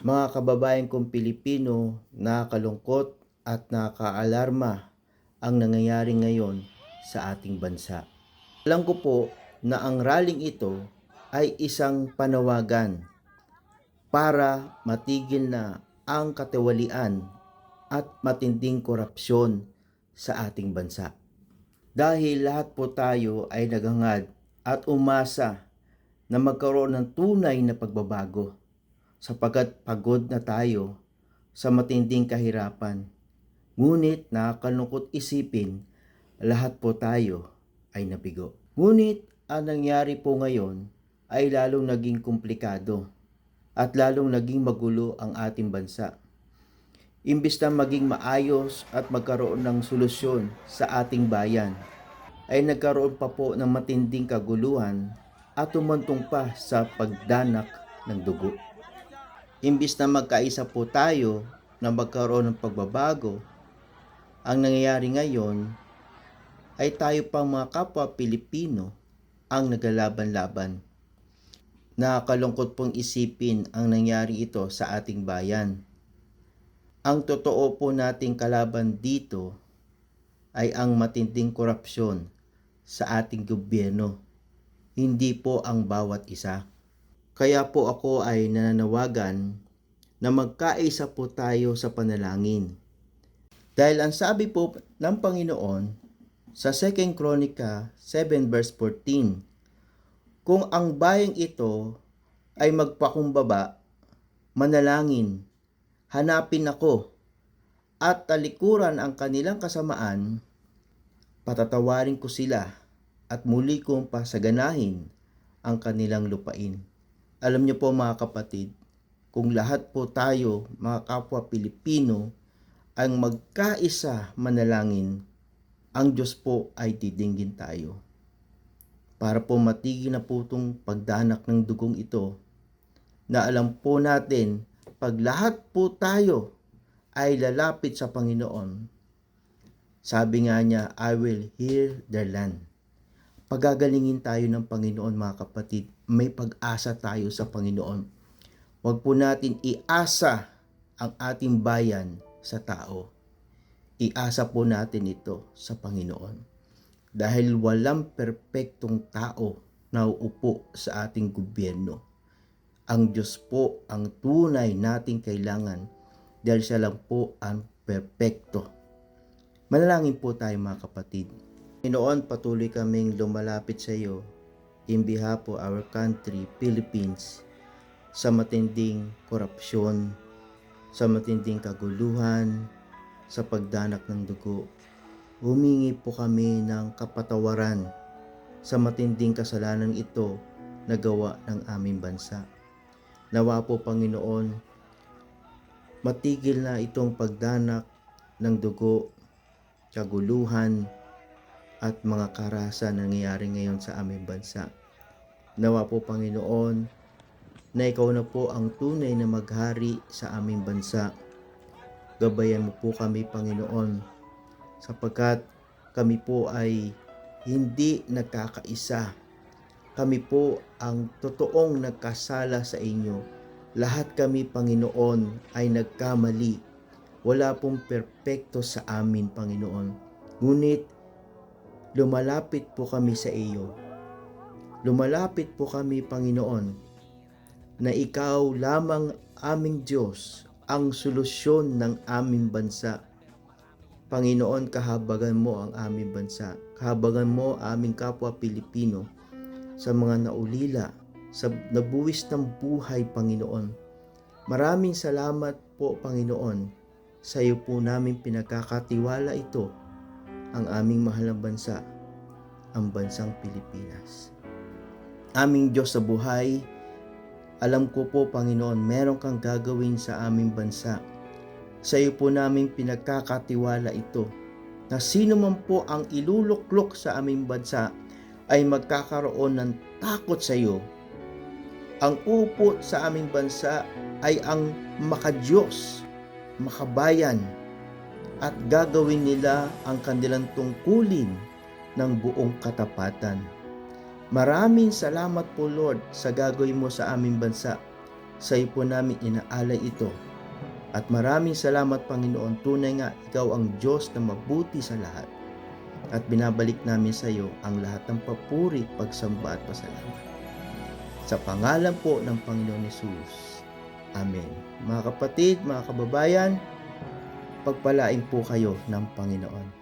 Mga kababayan kong Pilipino, nakakalungkot at nakakaalarma ang nangyayari ngayon sa ating bansa. Alam ko po na ang rallying ito ay isang panawagan para matigil na ang katiwalian at matinding korupsyon sa ating bansa. Dahil lahat po tayo ay naghangad at umasa na magkaroon ng tunay na pagbabago sapagkat pagod na tayo sa matinding kahirapan. Ngunit nakakalungkot isipin, lahat po tayo ay nabigo. Ngunit ang nangyari po ngayon ay lalong naging komplikado at lalong naging magulo ang ating bansa. Imbis na maging maayos at magkaroon ng solusyon sa ating bayan, ay nagkaroon pa po ng matinding kaguluhan at tumantong pa sa pagdanak ng dugo. Imbis na magkaisa po tayo na magkaroon ng pagbabago, ang nangyayari ngayon ay tayo pang mga kapwa Pilipino ang naglalaban-laban. Nakakalungkot pong isipin ang nangyari ito sa ating bayan. Ang totoo po nating kalaban dito ay ang matinding korupsyon sa ating gobyerno, hindi po ang bawat isa. Kaya po ako ay nananawagan na magkaisa po tayo sa panalangin. Dahil ang sabi po ng Panginoon sa 2 Chronica 7 verse 14, kung ang bayang ito ay magpakumbaba, manalangin, hanapin ako, at talikuran ang kanilang kasamaan, patatawarin ko sila at muli kong pasaganahin ang kanilang lupain. Alam niyo po mga kapatid, kung lahat po tayo mga kapwa Pilipino ang magkaisa manalangin, ang Diyos po ay didinggin tayo. Para po matigil na po itong pagdanak ng dugong ito, na alam po natin, pag lahat po tayo ay lalapit sa Panginoon, sabi nga niya, I will heal their land. Pagagalingin tayo ng Panginoon mga kapatid, may pag-asa tayo sa Panginoon. Huwag po natin iasa ang ating bayan sa tao. Iasa po natin ito sa Panginoon. Dahil walang perpektong tao na uupo sa ating gobyerno. Ang Diyos po ang tunay nating kailangan dahil siya lang po ang perpekto. Manalangin po tayo mga kapatid. Panginoon, patuloy kaming lumalapit sa iyo in behalf of our country, Philippines, sa matinding korupsyon, sa matinding kaguluhan, sa pagdanak ng dugo. Humingi po kami ng kapatawaran sa matinding kasalanan ito na gawa ng aming bansa. Nawa po Panginoon, matigil na itong pagdanak ng dugo, kaguluhan, at mga karahasan na nangyayari ngayon sa aming bansa. Nawa po Panginoon, na ikaw na po ang tunay na maghari sa aming bansa. Gabayan mo po kami Panginoon, sapagkat kami po ay hindi nagkakaisa. Kami po ang totoong nagkasala sa inyo. Lahat kami, Panginoon, ay nagkamali. Wala pong perpekto sa amin, Panginoon. Ngunit, lumalapit po kami sa iyo. Lumalapit po kami, Panginoon, na ikaw lamang aming Diyos, ang solusyon ng aming bansa. Panginoon, kahabagan mo ang aming bansa. Kahabagan mo aming kapwa Pilipino sa mga naulila, sa nabuwis ng buhay, Panginoon. Maraming salamat po, Panginoon. Sa iyo po namin pinagkakatiwala ito, ang aming mahal na bansa, ang bansang Pilipinas. Aming Diyos sa buhay, alam ko po, Panginoon, meron kang gagawin sa aming bansa. Sa iyo po namin pinagkakatiwala ito, na sino man po ang iluluklok sa aming bansa ay magkakaroon ng takot sa iyo. Ang upo sa aming bansa ay ang makadiyos, makabayan, at gagawin nila ang kanilang tungkulin ng buong katapatan. Maraming salamat po Lord sa gagawin mo sa aming bansa. sa iyo po namin inaalay ito. At maraming salamat Panginoon, tunay nga ikaw ang Diyos na mabuti sa lahat. At binabalik namin sa iyo ang lahat ng papuri, pagsamba at pasalamat. Sa pangalan po ng Panginoon Hesus. Amen. Mga kapatid, mga kababayan, pagpalain po kayo ng Panginoon.